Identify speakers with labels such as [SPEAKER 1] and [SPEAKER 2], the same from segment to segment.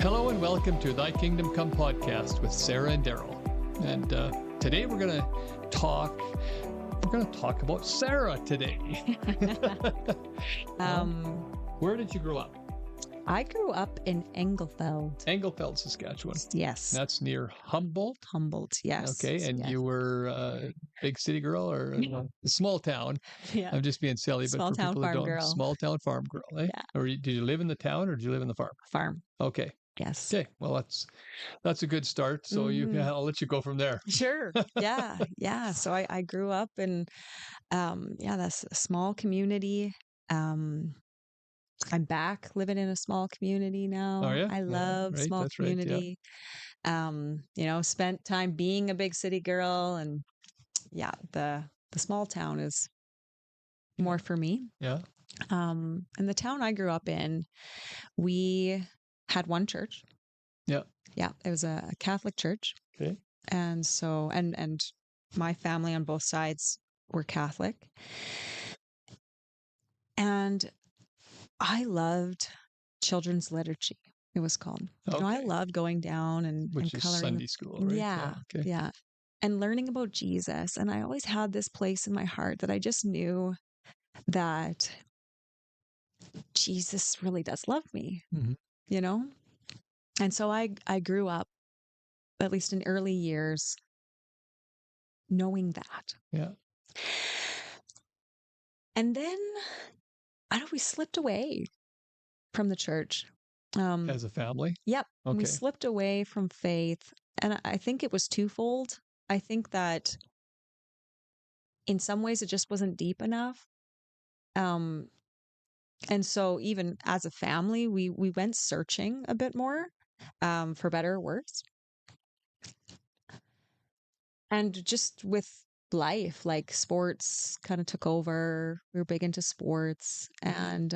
[SPEAKER 1] Hello and welcome to Thy Kingdom Come podcast with Sarah and Daryl. And today we're going to talk about Sarah today. Where did you grow up?
[SPEAKER 2] I grew up in Engelfeld.
[SPEAKER 1] Engelfeld, Saskatchewan.
[SPEAKER 2] Yes.
[SPEAKER 1] That's near Humboldt.
[SPEAKER 2] Humboldt, yes.
[SPEAKER 1] Okay, and
[SPEAKER 2] yes.
[SPEAKER 1] You were a big city girl or a small town?
[SPEAKER 2] Yeah.
[SPEAKER 1] I'm just being silly,
[SPEAKER 2] Small
[SPEAKER 1] but for
[SPEAKER 2] town
[SPEAKER 1] people that
[SPEAKER 2] farm
[SPEAKER 1] don't,
[SPEAKER 2] girl.
[SPEAKER 1] small town farm girl, eh?
[SPEAKER 2] Yeah.
[SPEAKER 1] Or did you live in the town or did you live in the farm?
[SPEAKER 2] Farm.
[SPEAKER 1] Okay.
[SPEAKER 2] Yes.
[SPEAKER 1] Okay. Well, that's a good start. So I'll let you go from there.
[SPEAKER 2] Sure. Yeah. Yeah. So I grew up in that's a small community. I'm back living in a small community now.
[SPEAKER 1] Oh yeah,
[SPEAKER 2] I love
[SPEAKER 1] right.
[SPEAKER 2] small
[SPEAKER 1] That's right. Yeah.
[SPEAKER 2] community. Spent time being a big city girl, and the small town is more for me.
[SPEAKER 1] Yeah.
[SPEAKER 2] And the town I grew up in, we had one church.
[SPEAKER 1] Yeah.
[SPEAKER 2] Yeah, it was a Catholic church.
[SPEAKER 1] Okay.
[SPEAKER 2] And so, and my family on both sides were Catholic. And I loved children's liturgy, it was called.
[SPEAKER 1] Okay.
[SPEAKER 2] I loved going down and
[SPEAKER 1] Which is
[SPEAKER 2] coloring.
[SPEAKER 1] Sunday school, right?
[SPEAKER 2] Yeah.
[SPEAKER 1] Okay.
[SPEAKER 2] Yeah. And learning about Jesus. And I always had this place in my heart that I just knew that Jesus really does love me,
[SPEAKER 1] Mm-hmm.
[SPEAKER 2] And so I grew up, at least in early years, knowing that.
[SPEAKER 1] Yeah.
[SPEAKER 2] And then we slipped away from the church.
[SPEAKER 1] As a family?
[SPEAKER 2] Yep.
[SPEAKER 1] Okay.
[SPEAKER 2] We slipped away from faith. And I think it was twofold. I think that in some ways it just wasn't deep enough. And so even as a family, we went searching a bit more, for better or worse. And just with life, like sports kind of took over. We were big into sports. And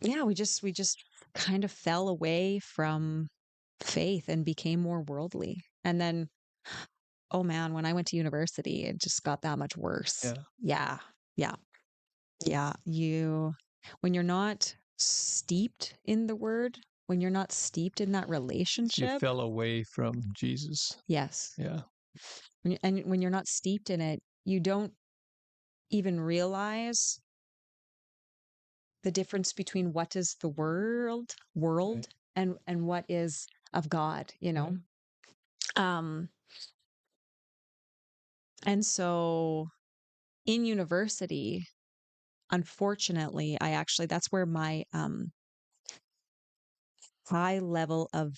[SPEAKER 2] we just kind of fell away from faith and became more worldly. And then, oh man, when I went to university, it just got that much worse.
[SPEAKER 1] Yeah.
[SPEAKER 2] Yeah. When you're not steeped in the word, when you're not steeped in that
[SPEAKER 1] You
[SPEAKER 2] relationship.
[SPEAKER 1] fell away from Jesus.
[SPEAKER 2] Yes.
[SPEAKER 1] Yeah.
[SPEAKER 2] And when you're not steeped in it, you don't even realize the difference between what is the world
[SPEAKER 1] Right.
[SPEAKER 2] and what is of God,
[SPEAKER 1] Right.
[SPEAKER 2] And so in university, unfortunately, that's where my high level of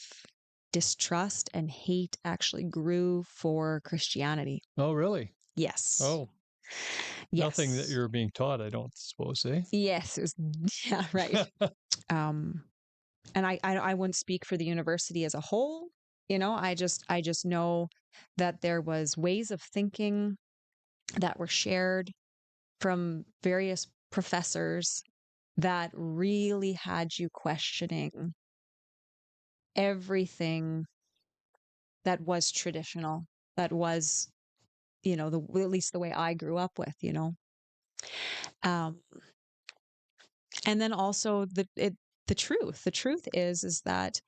[SPEAKER 2] distrust and hate actually grew for Christianity.
[SPEAKER 1] Oh, really?
[SPEAKER 2] Yes.
[SPEAKER 1] Oh.
[SPEAKER 2] Yes.
[SPEAKER 1] Nothing that you're being taught, I don't suppose, eh?
[SPEAKER 2] Yes. Yeah, right. And I wouldn't speak for the university as a whole. I just know that there was ways of thinking that were shared from various professors that really had you questioning everything that was traditional, that was, at least the way I grew up with, and then also the truth is that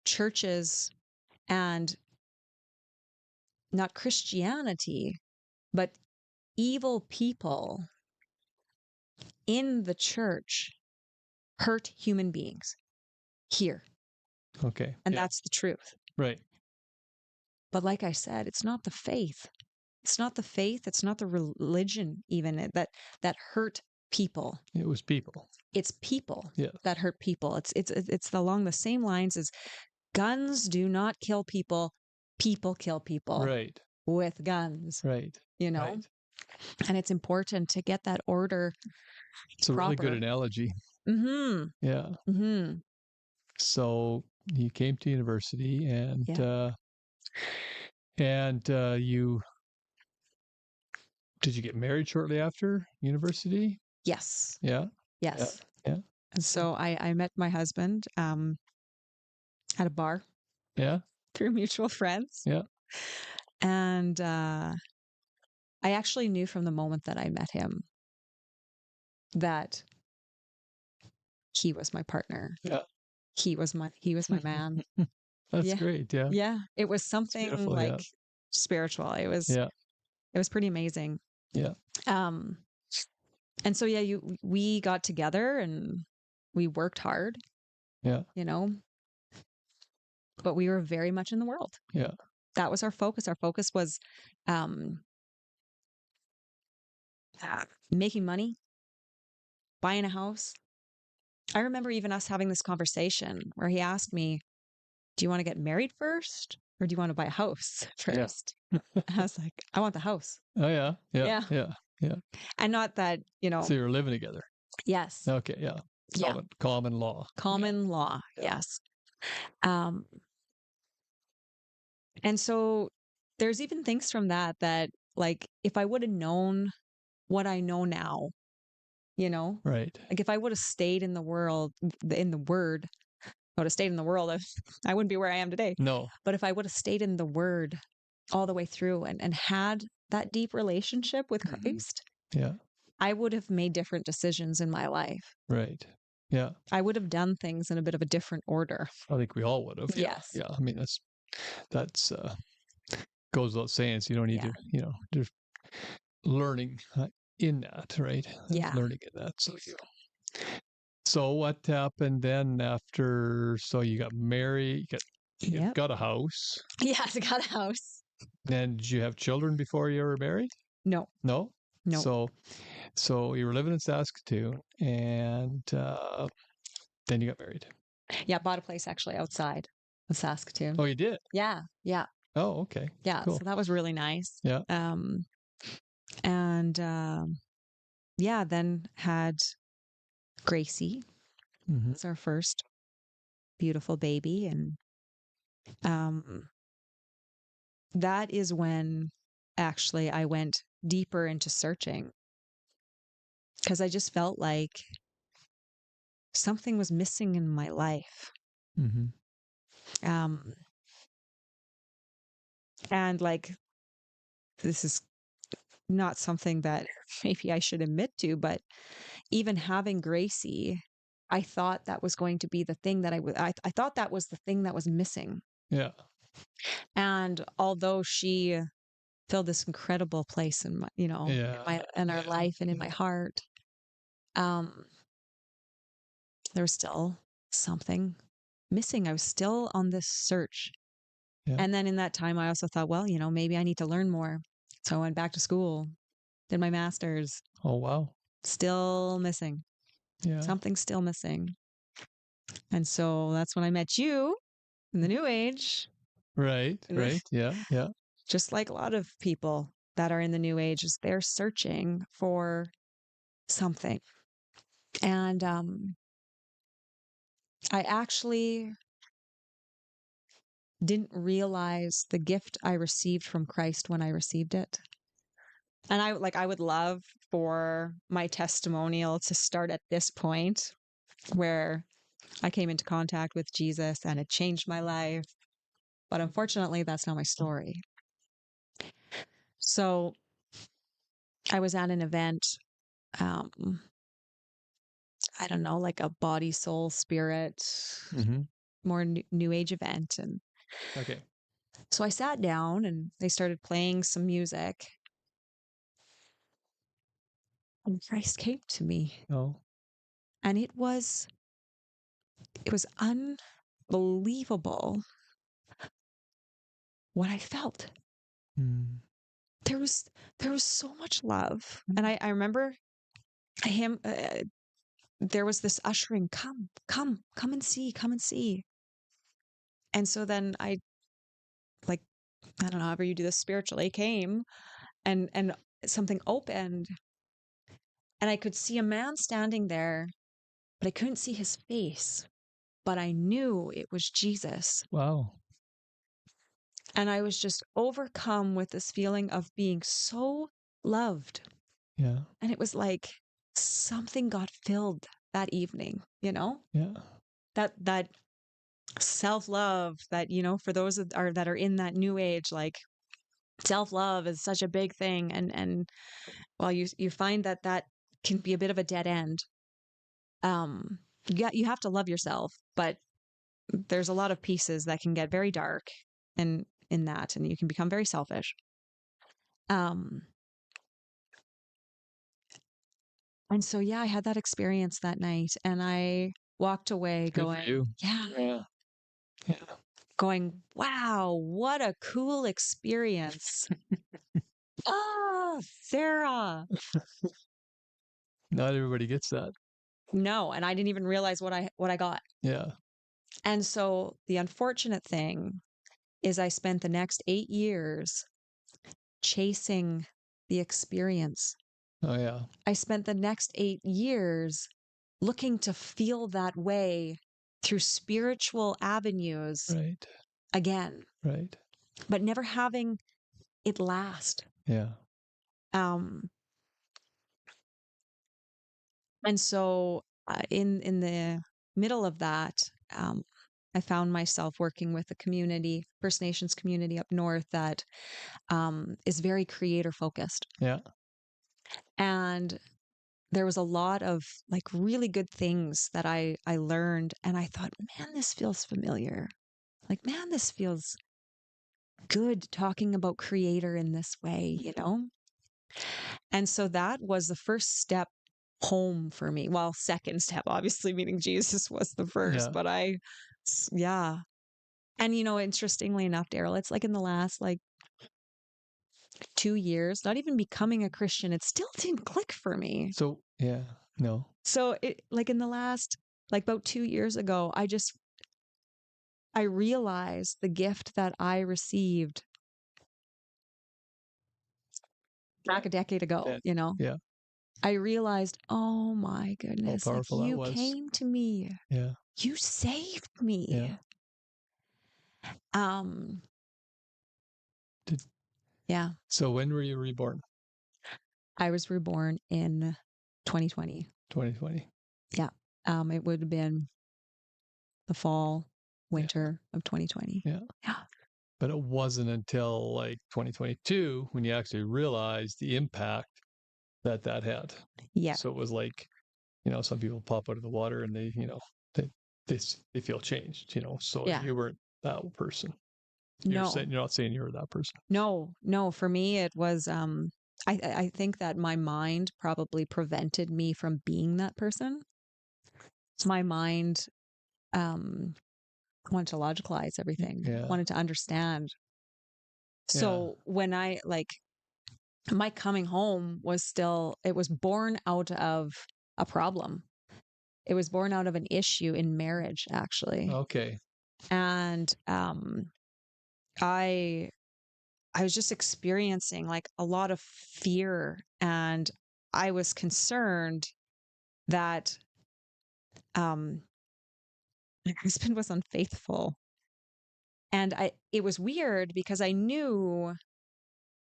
[SPEAKER 2] churches and not Christianity, but evil people in the church hurt human beings here.
[SPEAKER 1] Okay.
[SPEAKER 2] And that's the truth.
[SPEAKER 1] Right.
[SPEAKER 2] But like I said, it's not the faith. It's not the faith. It's not the religion even that hurt people.
[SPEAKER 1] It was people.
[SPEAKER 2] It's people
[SPEAKER 1] Yeah.
[SPEAKER 2] that hurt people. It's along the same lines as guns do not kill people. People kill people.
[SPEAKER 1] Right.
[SPEAKER 2] With guns.
[SPEAKER 1] Right. Right.
[SPEAKER 2] And it's important to get that order.
[SPEAKER 1] It's a really good analogy.
[SPEAKER 2] Mm-hmm.
[SPEAKER 1] Yeah.
[SPEAKER 2] Mm-hmm.
[SPEAKER 1] So you came to university and you did you get married shortly after university?
[SPEAKER 2] Yes.
[SPEAKER 1] Yeah.
[SPEAKER 2] Yes.
[SPEAKER 1] Yeah.
[SPEAKER 2] And so I met my husband at a bar.
[SPEAKER 1] Yeah.
[SPEAKER 2] Through mutual friends.
[SPEAKER 1] Yeah.
[SPEAKER 2] And I actually knew from the moment that I met him that he was my partner.
[SPEAKER 1] Yeah.
[SPEAKER 2] He was my man.
[SPEAKER 1] That's
[SPEAKER 2] Yeah.
[SPEAKER 1] great. Yeah.
[SPEAKER 2] Yeah. It was
[SPEAKER 1] It's
[SPEAKER 2] something
[SPEAKER 1] beautiful.
[SPEAKER 2] like
[SPEAKER 1] Yeah.
[SPEAKER 2] spiritual. It
[SPEAKER 1] Yeah.
[SPEAKER 2] was pretty amazing.
[SPEAKER 1] Yeah.
[SPEAKER 2] Um, and so yeah, we got together and we worked hard,
[SPEAKER 1] Yeah.
[SPEAKER 2] you know, but we were very much in the world.
[SPEAKER 1] Yeah.
[SPEAKER 2] That was our focus. Our focus was um, making money, buying a house. I remember even us having this conversation where he asked me, "Do you want to get married first, or do you want to buy a house
[SPEAKER 1] Yeah.
[SPEAKER 2] first?" I was like, "I want the house."
[SPEAKER 1] Oh, yeah. Yeah.
[SPEAKER 2] Yeah.
[SPEAKER 1] Yeah. Yeah.
[SPEAKER 2] And not that,
[SPEAKER 1] So you're living together.
[SPEAKER 2] yes.
[SPEAKER 1] Okay. Yeah.
[SPEAKER 2] Yeah.
[SPEAKER 1] Common law.
[SPEAKER 2] Common law.
[SPEAKER 1] Yeah.
[SPEAKER 2] Yes. Um, and so there's even things from that, like, if I would have known what I know now,
[SPEAKER 1] Right.
[SPEAKER 2] like if I would have stayed in the world, in the word, I would have stayed in the world, I wouldn't be where I am today.
[SPEAKER 1] No.
[SPEAKER 2] But if I would have stayed in the word all the way through and had that deep relationship with
[SPEAKER 1] Mhm.
[SPEAKER 2] Christ,
[SPEAKER 1] Yeah.
[SPEAKER 2] I would have made different decisions in my life.
[SPEAKER 1] Right. Yeah.
[SPEAKER 2] I would have done things in a bit of a different order.
[SPEAKER 1] I think we all would have. Yeah.
[SPEAKER 2] Yes.
[SPEAKER 1] Yeah. I mean, that's goes without saying. So you don't need
[SPEAKER 2] Yeah.
[SPEAKER 1] to, just learning in that, right?
[SPEAKER 2] Yeah.
[SPEAKER 1] Learning in that. So what happened then after? So you got married, you
[SPEAKER 2] Yep.
[SPEAKER 1] got a house.
[SPEAKER 2] Yes, I got a house.
[SPEAKER 1] Then did you have children before you were married?
[SPEAKER 2] No,
[SPEAKER 1] No.
[SPEAKER 2] no.
[SPEAKER 1] So you were living in Saskatoon, and then you got married.
[SPEAKER 2] Yeah, bought a place actually outside of Saskatoon.
[SPEAKER 1] Oh, you did?
[SPEAKER 2] Yeah, yeah,
[SPEAKER 1] Oh, okay.
[SPEAKER 2] yeah.
[SPEAKER 1] Cool.
[SPEAKER 2] So that was really nice.
[SPEAKER 1] Yeah.
[SPEAKER 2] And yeah, then had Gracie.
[SPEAKER 1] Mm-hmm.
[SPEAKER 2] Was our first beautiful baby, and that is when actually I went deeper into searching because I just felt like something was missing in my life.
[SPEAKER 1] Mm-hmm.
[SPEAKER 2] Um, and like this is not something that maybe I should admit to, but even having Gracie, I thought that was going to be the thing that I thought that was the thing that was missing.
[SPEAKER 1] Yeah.
[SPEAKER 2] And although she filled this incredible place in my,
[SPEAKER 1] Yeah.
[SPEAKER 2] in our life and in my heart, um, there was still something missing. I was still on this search.
[SPEAKER 1] Yeah.
[SPEAKER 2] And then in that time, I also thought, well, maybe I need to learn more. So I went back to school, did my master's,
[SPEAKER 1] Oh, wow.
[SPEAKER 2] still missing.
[SPEAKER 1] Yeah.
[SPEAKER 2] Something's still missing. And so that's when I met you in the new age.
[SPEAKER 1] Right. Right. Yeah. Yeah.
[SPEAKER 2] Just like a lot of people that are in the new age, is they're searching for something. And I actually didn't realize the gift I received from Christ when I received it. And I would love for my testimonial to start at this point where I came into contact with Jesus and it changed my life. But unfortunately, that's not my story. So I was at an event, I don't know, like a body, soul, spirit,
[SPEAKER 1] Mm-hmm.
[SPEAKER 2] more new age event. And
[SPEAKER 1] Okay.
[SPEAKER 2] so I sat down and they started playing some music. And Christ came to me.
[SPEAKER 1] Oh.
[SPEAKER 2] And it was unbelievable what I felt.
[SPEAKER 1] Mm.
[SPEAKER 2] There was so much love. And I remember him, there was this ushering, come and see, come and see. And so then I don't know, however you do this spiritually, came and something opened and I could see a man standing there, but I couldn't see his face, but I knew it was Jesus.
[SPEAKER 1] Wow.
[SPEAKER 2] And I was just overcome with this feeling of being so loved.
[SPEAKER 1] Yeah.
[SPEAKER 2] And it was like something got filled that evening,
[SPEAKER 1] Yeah.
[SPEAKER 2] that self-love that, for those that are in that new age, like self-love is such a big thing. And while you find that can be a bit of a dead end, you have to love yourself, but there's a lot of pieces that can get very dark in that, and you can become very selfish. Um, and so yeah, I had that experience that night, and I walked away
[SPEAKER 1] Good for
[SPEAKER 2] going,
[SPEAKER 1] you.
[SPEAKER 2] yeah,
[SPEAKER 1] Yeah. Yeah.
[SPEAKER 2] going, wow, what a cool experience. Ah, Sarah.
[SPEAKER 1] Not everybody gets that.
[SPEAKER 2] No, and I didn't even realize what I got.
[SPEAKER 1] Yeah.
[SPEAKER 2] And so the unfortunate thing is I spent the next 8 years chasing the experience.
[SPEAKER 1] Oh, yeah.
[SPEAKER 2] I spent the next 8 years looking to feel that way through spiritual avenues
[SPEAKER 1] Right.
[SPEAKER 2] again,
[SPEAKER 1] Right.
[SPEAKER 2] but never having it last.
[SPEAKER 1] Yeah.
[SPEAKER 2] Um, and so in the middle of that, um, I found myself working with a community, First Nations community up north that is very creator focused.
[SPEAKER 1] Yeah.
[SPEAKER 2] And there was a lot of like really good things that I learned, and I thought, man, this feels familiar. Like, man, this feels good talking about creator in this way, you know? And so that was the first step home for me. Well, second step, obviously, meeting Jesus was the first,
[SPEAKER 1] Yeah.
[SPEAKER 2] but yeah. And, interestingly enough, Daryl, it's like in the last like 2 years, not even becoming a Christian, it still didn't click for me.
[SPEAKER 1] So, yeah. No.
[SPEAKER 2] So it like in the last, like about 2 years ago, I realized the gift that I received back a decade ago,
[SPEAKER 1] That, yeah.
[SPEAKER 2] I realized, oh my
[SPEAKER 1] How
[SPEAKER 2] goodness, like
[SPEAKER 1] powerful that
[SPEAKER 2] you
[SPEAKER 1] was.
[SPEAKER 2] came to me.
[SPEAKER 1] Yeah.
[SPEAKER 2] You saved
[SPEAKER 1] Yeah.
[SPEAKER 2] me. Um,
[SPEAKER 1] Did,
[SPEAKER 2] yeah,
[SPEAKER 1] so when were you reborn?
[SPEAKER 2] I was reborn in 2020.
[SPEAKER 1] 2020.
[SPEAKER 2] Yeah. It would have been the fall,
[SPEAKER 1] Yeah.
[SPEAKER 2] winter of 2020.
[SPEAKER 1] Yeah.
[SPEAKER 2] Yeah.
[SPEAKER 1] But it wasn't until like 2022 when you actually realized the impact that had.
[SPEAKER 2] Yeah.
[SPEAKER 1] So it was like, some people pop out of the water and they, they they feel changed, So
[SPEAKER 2] Yeah.
[SPEAKER 1] you weren't that person.
[SPEAKER 2] No,
[SPEAKER 1] You're not saying you were that person.
[SPEAKER 2] no. For me, it was, I think that my mind probably prevented me from being that person. My mind, um, wanted to logicalize everything,
[SPEAKER 1] Yeah.
[SPEAKER 2] wanted to understand.
[SPEAKER 1] Yeah.
[SPEAKER 2] So when I like my coming home it was born out of a problem. It was born out of an issue in marriage, actually.
[SPEAKER 1] Okay.
[SPEAKER 2] And I I was just experiencing like a lot of fear, and I was concerned that um my husband was unfaithful. And it was weird because I knew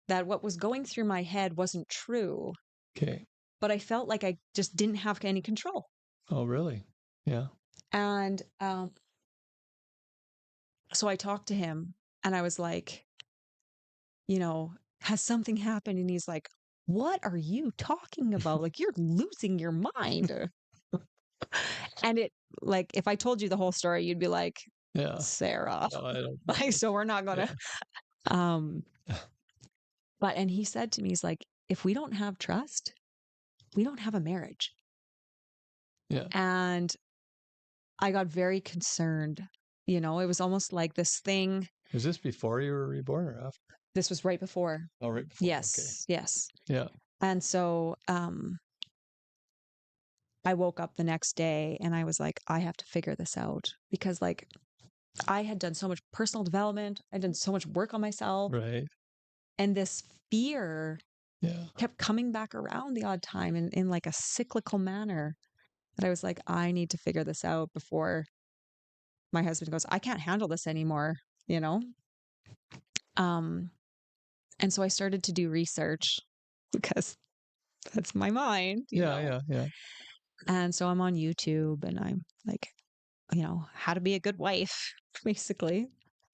[SPEAKER 2] that what was going through my head wasn't true,
[SPEAKER 1] Okay.
[SPEAKER 2] but I felt like I just didn't have any control.
[SPEAKER 1] Oh, really? Yeah.
[SPEAKER 2] And so I talked to him, and I was like, has something happened? And he's like, what are you talking about? Like, you're losing your mind. And it, like, if I told you the whole story, you'd be like,
[SPEAKER 1] Yeah.
[SPEAKER 2] Sarah.
[SPEAKER 1] No, I don't.
[SPEAKER 2] Like, so we're not gonna.
[SPEAKER 1] Yeah.
[SPEAKER 2] Um, and he said to me, he's like, if we don't have trust, we don't have a marriage.
[SPEAKER 1] Yeah.
[SPEAKER 2] And I got very concerned. It was almost like this thing.
[SPEAKER 1] Was this before you were reborn or after?
[SPEAKER 2] This was right before.
[SPEAKER 1] Oh, right before.
[SPEAKER 2] Yes,
[SPEAKER 1] Okay.
[SPEAKER 2] yes.
[SPEAKER 1] Yeah.
[SPEAKER 2] And so I woke up the next day and I was like, I have to figure this out, because like I had done so much personal development, I'd done so much work on myself,
[SPEAKER 1] Right.
[SPEAKER 2] and this fear
[SPEAKER 1] Yeah.
[SPEAKER 2] kept coming back around the odd time in like a cyclical manner, that I was like, I need to figure this out before my husband goes, I can't handle this anymore, you know? And so I started to do research, because that's my mind,
[SPEAKER 1] Yeah. Yeah. Yeah.
[SPEAKER 2] And so I'm on YouTube, and I'm like, how to be a good wife, basically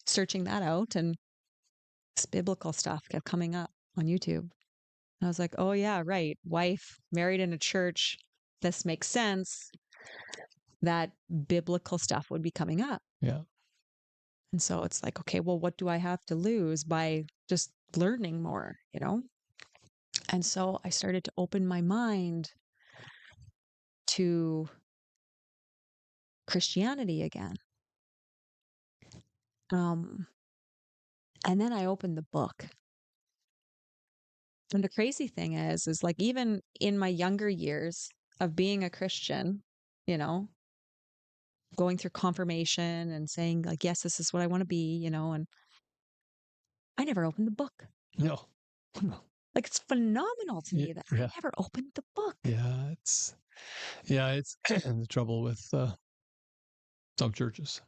[SPEAKER 2] searching that out. And this biblical stuff kept coming up on YouTube. And I was like, oh, yeah, right. Wife, married in a church. This makes sense. that biblical stuff would be coming up.
[SPEAKER 1] Yeah.
[SPEAKER 2] And so it's like, okay, well, what do I have to lose by just learning more, you know? And so I started to open my mind to Christianity again. And then I opened the book. And the crazy thing is like even in my younger years of being a Christian, you know, going through confirmation and saying like, yes, this is what I want to be, you know, and I never opened the book.
[SPEAKER 1] No. No.
[SPEAKER 2] Like it's phenomenal to me that I
[SPEAKER 1] Yeah.
[SPEAKER 2] never opened the book.
[SPEAKER 1] Yeah. It's and the trouble with some churches.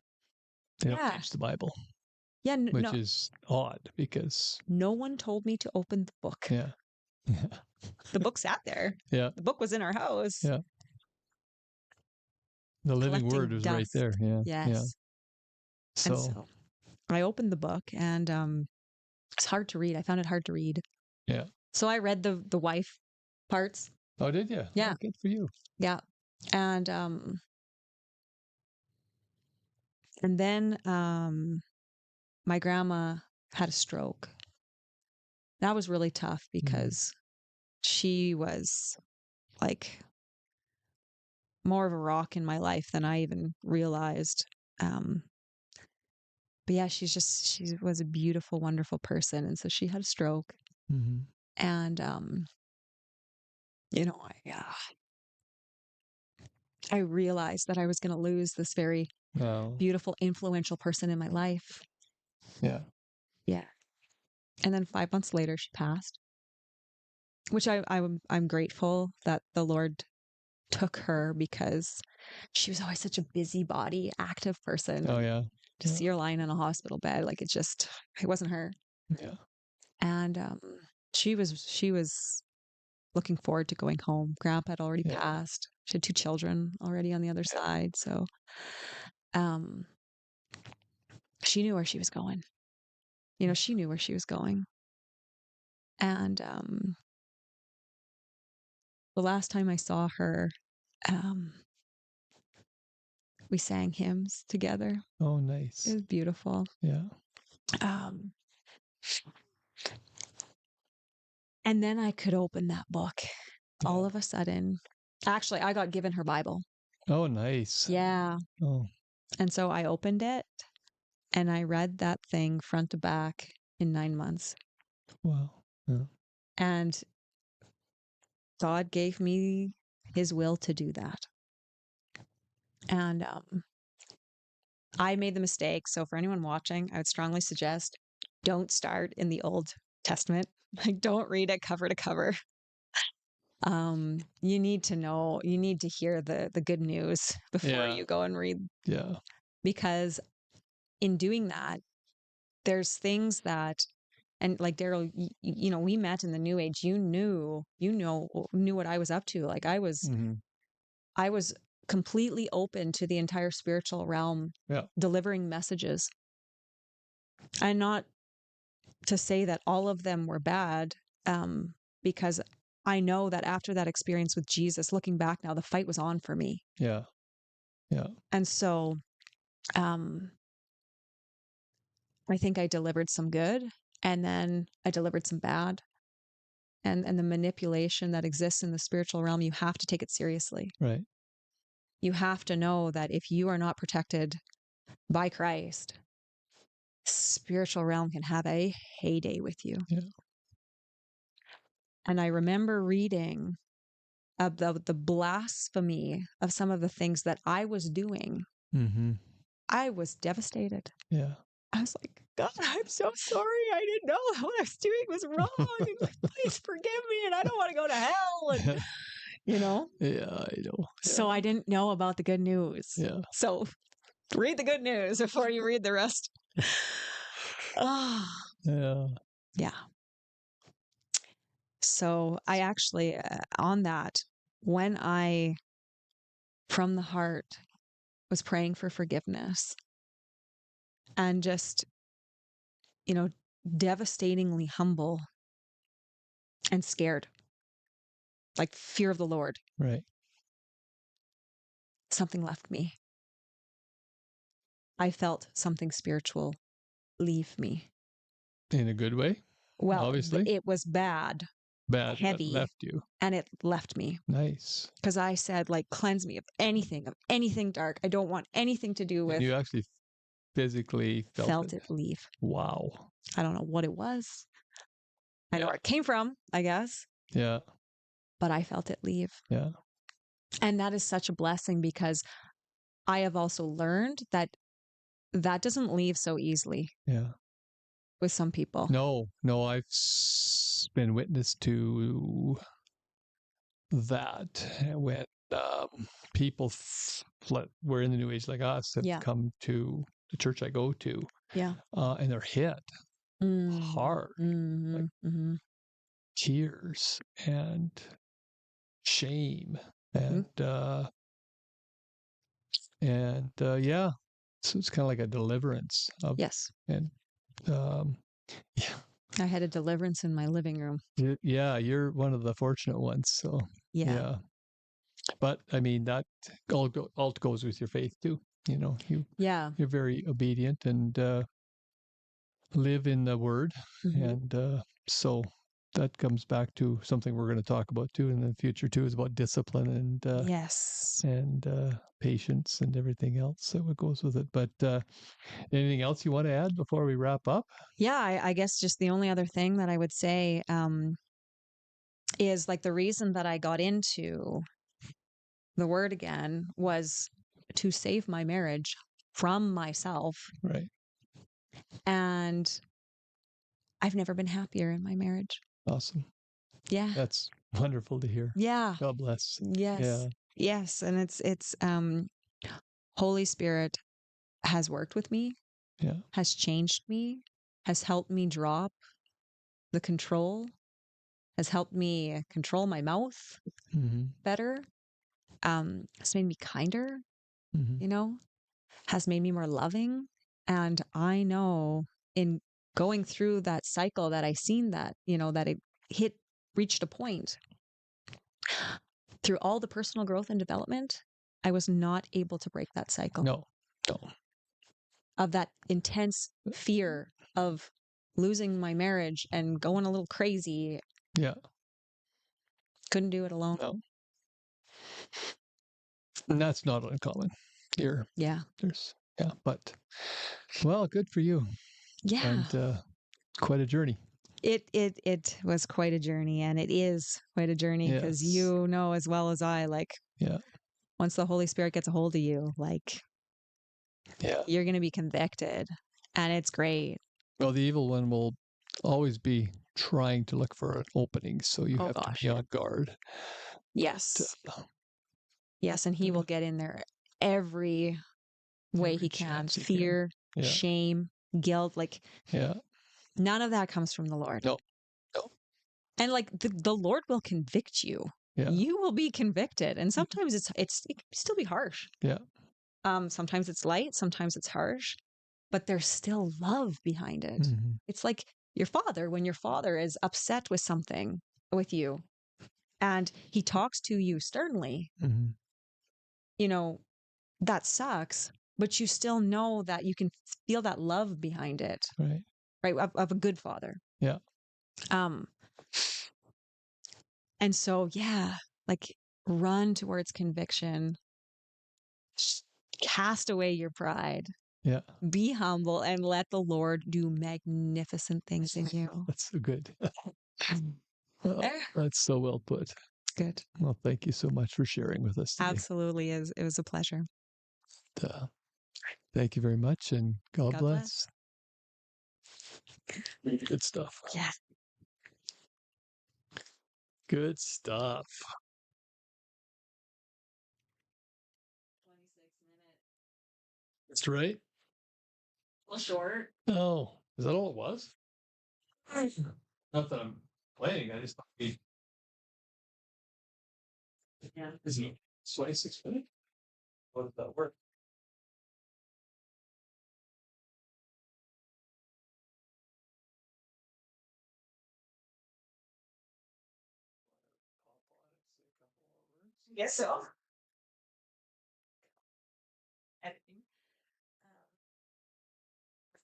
[SPEAKER 1] They don't
[SPEAKER 2] Yeah.
[SPEAKER 1] teach the Bible,
[SPEAKER 2] Yeah.
[SPEAKER 1] which
[SPEAKER 2] No,
[SPEAKER 1] is odd because
[SPEAKER 2] no one told me to open the book.
[SPEAKER 1] yeah. Yeah.
[SPEAKER 2] The book sat there.
[SPEAKER 1] Yeah.
[SPEAKER 2] The book was in our house.
[SPEAKER 1] Yeah. The living
[SPEAKER 2] Collecting
[SPEAKER 1] word was right
[SPEAKER 2] dust.
[SPEAKER 1] there. Yeah. Yeah.
[SPEAKER 2] Yes. And
[SPEAKER 1] So
[SPEAKER 2] so I opened the book and it's hard to read. I found it hard to read.
[SPEAKER 1] yeah.
[SPEAKER 2] So I read the wife parts.
[SPEAKER 1] Oh, did you?
[SPEAKER 2] Yeah.
[SPEAKER 1] Oh, good for you.
[SPEAKER 2] Yeah. And then my grandma had a stroke. That was really tough because she was like more of a rock in my life than I even realized. But yeah, she was a beautiful, wonderful person. And so she had a stroke.
[SPEAKER 1] Mm-hmm.
[SPEAKER 2] And, you know, I realized that I was going to lose this very
[SPEAKER 1] Well,
[SPEAKER 2] beautiful, influential person in my life.
[SPEAKER 1] yeah.
[SPEAKER 2] Yeah. And then 5 months later, she passed, which I'm grateful that the Lord took her because she was always such a busybody, active person.
[SPEAKER 1] Oh,
[SPEAKER 2] And
[SPEAKER 1] yeah.
[SPEAKER 2] to
[SPEAKER 1] Yeah.
[SPEAKER 2] see her lying in a hospital bed, like it wasn't her.
[SPEAKER 1] Yeah.
[SPEAKER 2] And she was looking forward to going home. Grandpa had already
[SPEAKER 1] Yeah.
[SPEAKER 2] passed. She had 2 children already on the other side. So she knew where she was going. You know, she knew where she was going. And the last time I saw her, we sang hymns together.
[SPEAKER 1] Oh,
[SPEAKER 2] It
[SPEAKER 1] nice.
[SPEAKER 2] was beautiful.
[SPEAKER 1] Yeah.
[SPEAKER 2] And then I could open that book. All
[SPEAKER 1] Yeah.
[SPEAKER 2] of a sudden, actually, I got given her Bible.
[SPEAKER 1] Oh, nice.
[SPEAKER 2] Yeah.
[SPEAKER 1] Oh,
[SPEAKER 2] And so I opened it and I read that thing front to back in 9 months.
[SPEAKER 1] wow. Yeah.
[SPEAKER 2] And God gave me his will to do that. And I made the mistake. So for anyone watching, I would strongly suggest don't start in the Old Testament. Like don't read it cover to cover. You need to know, you need to hear the good news before
[SPEAKER 1] Yeah.
[SPEAKER 2] you go and read.
[SPEAKER 1] Yeah.
[SPEAKER 2] Because in doing that, there's things that, and like Daryl, you know, we met in the New Age. You knew what I was up to. Like
[SPEAKER 1] Mm-hmm.
[SPEAKER 2] I was completely open to the entire spiritual realm,
[SPEAKER 1] Yeah.
[SPEAKER 2] delivering messages. And not to say that all of them were bad, because I know that after that experience with Jesus, looking back now, the fight was on for me.
[SPEAKER 1] Yeah. Yeah.
[SPEAKER 2] And so I think I delivered some good and then I delivered some bad. And the manipulation that exists in the spiritual realm, you have to take it seriously.
[SPEAKER 1] Right.
[SPEAKER 2] You have to know that if you are not protected by Christ, spiritual realm can have a heyday with you.
[SPEAKER 1] Yeah.
[SPEAKER 2] And I remember reading of the blasphemy of some of the things that I was doing.
[SPEAKER 1] Mm-hmm.
[SPEAKER 2] I was devastated.
[SPEAKER 1] Yeah.
[SPEAKER 2] I was like, God, I'm so sorry. I didn't know what I was doing was wrong. Like, please forgive me. And I don't want to go to hell. And, you know?
[SPEAKER 1] Yeah, I know.
[SPEAKER 2] So I didn't know about the good news.
[SPEAKER 1] Yeah.
[SPEAKER 2] So read the good news before you read the rest. Oh,
[SPEAKER 1] Yeah.
[SPEAKER 2] yeah. So I actually, on that, when I, from the heart, was praying for forgiveness and just, you know, devastatingly humble and scared, like fear of the Lord.
[SPEAKER 1] Right.
[SPEAKER 2] something left me. I felt something spiritual leave me.
[SPEAKER 1] In a good way,
[SPEAKER 2] Well,
[SPEAKER 1] obviously.
[SPEAKER 2] it was bad,
[SPEAKER 1] Bad, but
[SPEAKER 2] heavy,
[SPEAKER 1] left you.
[SPEAKER 2] and it left me.
[SPEAKER 1] Nice.
[SPEAKER 2] Because I said, like, cleanse me of anything dark. I don't want anything to do
[SPEAKER 1] And
[SPEAKER 2] with.
[SPEAKER 1] you actually physically felt
[SPEAKER 2] It leave.
[SPEAKER 1] Wow.
[SPEAKER 2] I don't know what it was. I know
[SPEAKER 1] Yeah.
[SPEAKER 2] where it came from, I guess,
[SPEAKER 1] Yeah.
[SPEAKER 2] but I felt it leave.
[SPEAKER 1] Yeah.
[SPEAKER 2] And that is such a blessing because I have also learned that that doesn't leave so easily
[SPEAKER 1] Yeah.
[SPEAKER 2] with some people.
[SPEAKER 1] No, I've been witness to that when people were in the New Age like us have
[SPEAKER 2] Yeah.
[SPEAKER 1] come to the church I go to,
[SPEAKER 2] Yeah.
[SPEAKER 1] and they're hit hard, like
[SPEAKER 2] Mm-hmm.
[SPEAKER 1] tears and shame and yeah, so it's kind of like a deliverance of
[SPEAKER 2] Yes.
[SPEAKER 1] and yeah.
[SPEAKER 2] I had a deliverance in my living room.
[SPEAKER 1] Yeah, you're one of the fortunate ones. So
[SPEAKER 2] Yeah.
[SPEAKER 1] yeah. But I mean that all goes with your faith too. You know,
[SPEAKER 2] Yeah.
[SPEAKER 1] you're very obedient and live in the Word,
[SPEAKER 2] Mhm.
[SPEAKER 1] and so that comes back to something we're going to talk about too in the future too, is about discipline
[SPEAKER 2] Yes.
[SPEAKER 1] and patience and everything else that goes with it. But anything else you want to add before we wrap up?
[SPEAKER 2] Yeah, I guess just the only other thing that I would say is like the reason that I got into the word again was to save my marriage from myself.
[SPEAKER 1] Right.
[SPEAKER 2] And I've never been happier in my marriage.
[SPEAKER 1] Awesome.
[SPEAKER 2] Yeah.
[SPEAKER 1] That's wonderful to hear.
[SPEAKER 2] Yeah.
[SPEAKER 1] God bless.
[SPEAKER 2] Yes.
[SPEAKER 1] Yeah.
[SPEAKER 2] Yes. And it's Holy Spirit has worked with me,
[SPEAKER 1] Yeah.
[SPEAKER 2] has changed me, has helped me drop the control, has helped me control my mouth
[SPEAKER 1] Mm-hmm.
[SPEAKER 2] better. It's made me kinder,
[SPEAKER 1] Mm-hmm.
[SPEAKER 2] has made me more loving. And I know in going through that cycle that I seen that, that it reached a point through all the personal growth and development, I was not able to break that cycle
[SPEAKER 1] No.
[SPEAKER 2] of that intense fear of losing my marriage and going a little crazy.
[SPEAKER 1] Yeah.
[SPEAKER 2] Couldn't do it alone.
[SPEAKER 1] No. And that's not uncommon here.
[SPEAKER 2] Yeah.
[SPEAKER 1] But well, good for you.
[SPEAKER 2] Yeah.
[SPEAKER 1] And quite a journey.
[SPEAKER 2] It was quite a journey, and it is quite a journey because
[SPEAKER 1] Yes.
[SPEAKER 2] you know as well as I, like,
[SPEAKER 1] Yeah.
[SPEAKER 2] once the Holy Spirit gets a hold of you, like,
[SPEAKER 1] Yeah.
[SPEAKER 2] you're going to be convicted, and it's great.
[SPEAKER 1] Well, the evil one will always be trying to look for an opening, so you
[SPEAKER 2] Oh
[SPEAKER 1] have to
[SPEAKER 2] gosh.
[SPEAKER 1] be on guard.
[SPEAKER 2] Yes.
[SPEAKER 1] But,
[SPEAKER 2] Yes, and he will get in there every way
[SPEAKER 1] every
[SPEAKER 2] he can.
[SPEAKER 1] chance he can.
[SPEAKER 2] Fear,
[SPEAKER 1] Yeah.
[SPEAKER 2] shame, guilt, like,
[SPEAKER 1] Yeah.
[SPEAKER 2] none of that comes from the Lord.
[SPEAKER 1] No.
[SPEAKER 2] And like the Lord will convict you.
[SPEAKER 1] Yeah.
[SPEAKER 2] You will be convicted, and sometimes it can still be harsh.
[SPEAKER 1] Yeah.
[SPEAKER 2] Sometimes it's light, sometimes it's harsh, but there's still love behind it.
[SPEAKER 1] Mm-hmm.
[SPEAKER 2] It's like your father, when your father is upset with something with you and he talks to you sternly,
[SPEAKER 1] Mm-hmm.
[SPEAKER 2] that sucks, but you still know that you can feel that love behind it,
[SPEAKER 1] Right.
[SPEAKER 2] right? Of a good father.
[SPEAKER 1] Yeah.
[SPEAKER 2] Um, and so, yeah, like, run towards conviction, cast away your pride,
[SPEAKER 1] Yeah.
[SPEAKER 2] be humble, and let the Lord do magnificent things in you.
[SPEAKER 1] That's so good. Oh, that's so well put.
[SPEAKER 2] Good.
[SPEAKER 1] Well, thank you so much for sharing with us today.
[SPEAKER 2] Absolutely is. It was a pleasure.
[SPEAKER 1] Thank you very much, and God
[SPEAKER 2] God
[SPEAKER 1] bless. Good stuff.
[SPEAKER 2] Yeah.
[SPEAKER 1] Good stuff.
[SPEAKER 2] 26 minutes.
[SPEAKER 1] That's right.
[SPEAKER 2] Well, short.
[SPEAKER 1] Oh, is that all it was? Not that I'm playing. I just thought
[SPEAKER 2] Yeah.
[SPEAKER 1] is it 26 minutes? How does that work?
[SPEAKER 2] Guess so.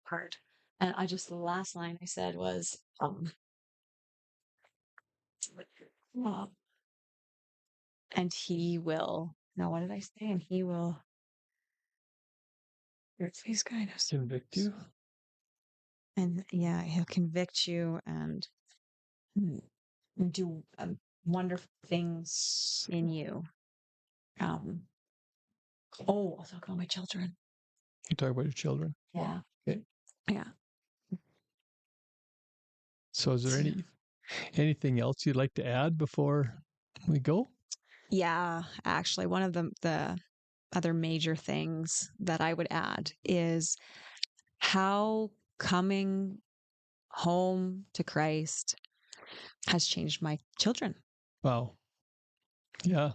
[SPEAKER 2] part. And the last line I said was, uh, and he will, no, what did I say? And he will, please guide us.
[SPEAKER 1] Convict you.
[SPEAKER 2] And yeah, he'll convict you and do wonderful things in you. I'll talk about my children.
[SPEAKER 1] You talk about your children.
[SPEAKER 2] Yeah.
[SPEAKER 1] Okay.
[SPEAKER 2] Yeah.
[SPEAKER 1] So is there anything else you'd like to add before we go?
[SPEAKER 2] Yeah, actually, one of the other major things that I would add is how coming home to Christ has changed my children.
[SPEAKER 1] Wow. Yeah.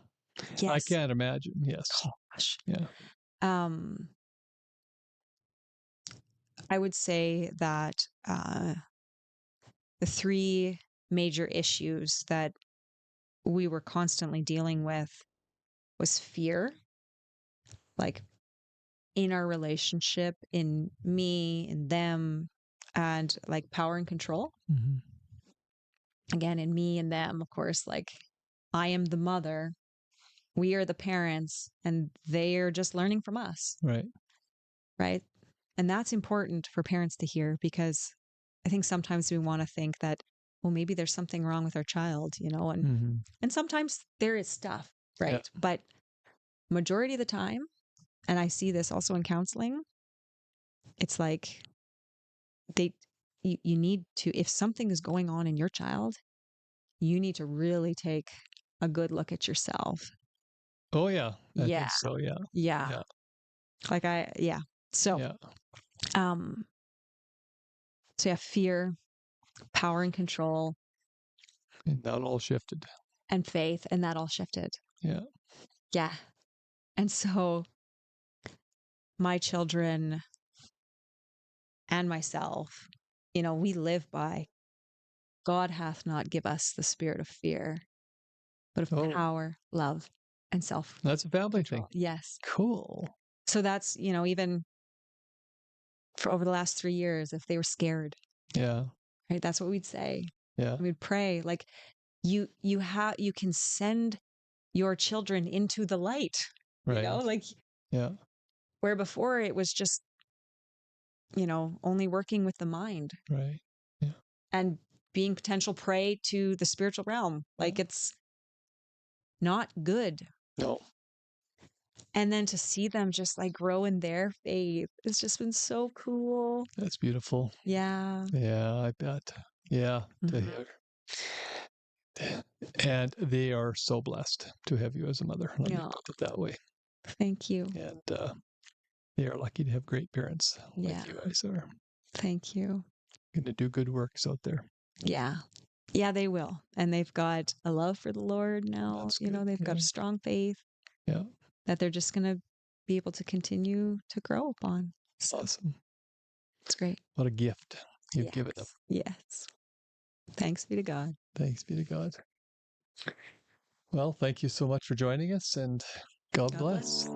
[SPEAKER 2] Yes.
[SPEAKER 1] I can't imagine. Yes.
[SPEAKER 2] Gosh.
[SPEAKER 1] Yeah.
[SPEAKER 2] I would say that the three major issues that we were constantly dealing with was fear, like in our relationship, in me, in them, and like power and control.
[SPEAKER 1] Mm-hmm.
[SPEAKER 2] Again, in me and them, of course, like I am the mother, we are the parents, and they are just learning from us.
[SPEAKER 1] Right.
[SPEAKER 2] Right. And that's important for parents to hear, because I think sometimes we want to think that, well, maybe there's something wrong with our child, and sometimes there is stuff, right?
[SPEAKER 1] Yeah.
[SPEAKER 2] But majority of the time, and I see this also in counseling, it's like you need to, if something is going on in your child, you need to really take a good look at yourself.
[SPEAKER 1] Oh yeah. I
[SPEAKER 2] Yeah.
[SPEAKER 1] think so. Yeah.
[SPEAKER 2] Yeah.
[SPEAKER 1] Yeah.
[SPEAKER 2] Like So,
[SPEAKER 1] Yeah.
[SPEAKER 2] so yeah, fear, power and control,
[SPEAKER 1] And that all shifted.
[SPEAKER 2] and faith, and that all shifted.
[SPEAKER 1] Yeah.
[SPEAKER 2] Yeah. And so my children and myself, we live by God hath not give us the spirit of fear, but of power, love, and self.
[SPEAKER 1] That's a family thing.
[SPEAKER 2] Yes.
[SPEAKER 1] Cool.
[SPEAKER 2] So that's, even for over the last 3 years, if they were scared,
[SPEAKER 1] Yeah.
[SPEAKER 2] right? That's what we'd say.
[SPEAKER 1] Yeah.
[SPEAKER 2] We'd pray like you can send your children into the light,
[SPEAKER 1] Right.
[SPEAKER 2] like
[SPEAKER 1] Yeah.
[SPEAKER 2] where before it was just, only working with the mind.
[SPEAKER 1] Right. Yeah.
[SPEAKER 2] And being potential prey to the spiritual realm. Like it's not good.
[SPEAKER 1] No.
[SPEAKER 2] And then to see them just like grow in their faith, it's just been so cool.
[SPEAKER 1] That's beautiful.
[SPEAKER 2] Yeah.
[SPEAKER 1] Yeah, I bet. Yeah. To
[SPEAKER 2] Mhm.
[SPEAKER 1] hear. And they are so blessed to have you as a mother. Let me put it that way.
[SPEAKER 2] Thank you.
[SPEAKER 1] And they are lucky to have great parents like you guys are.
[SPEAKER 2] Thank you.
[SPEAKER 1] Going to do good works out there.
[SPEAKER 2] Yeah. Yeah, they will. And they've got a love for the Lord now.
[SPEAKER 1] That's good.
[SPEAKER 2] They've got a strong faith.
[SPEAKER 1] Yeah.
[SPEAKER 2] That they're just going to be able to continue to grow upon. So
[SPEAKER 1] Awesome.
[SPEAKER 2] it's great.
[SPEAKER 1] What a gift you've given them.
[SPEAKER 2] Yes. Thanks be to God.
[SPEAKER 1] Thanks be to God. Well, thank you so much for joining us, and God bless.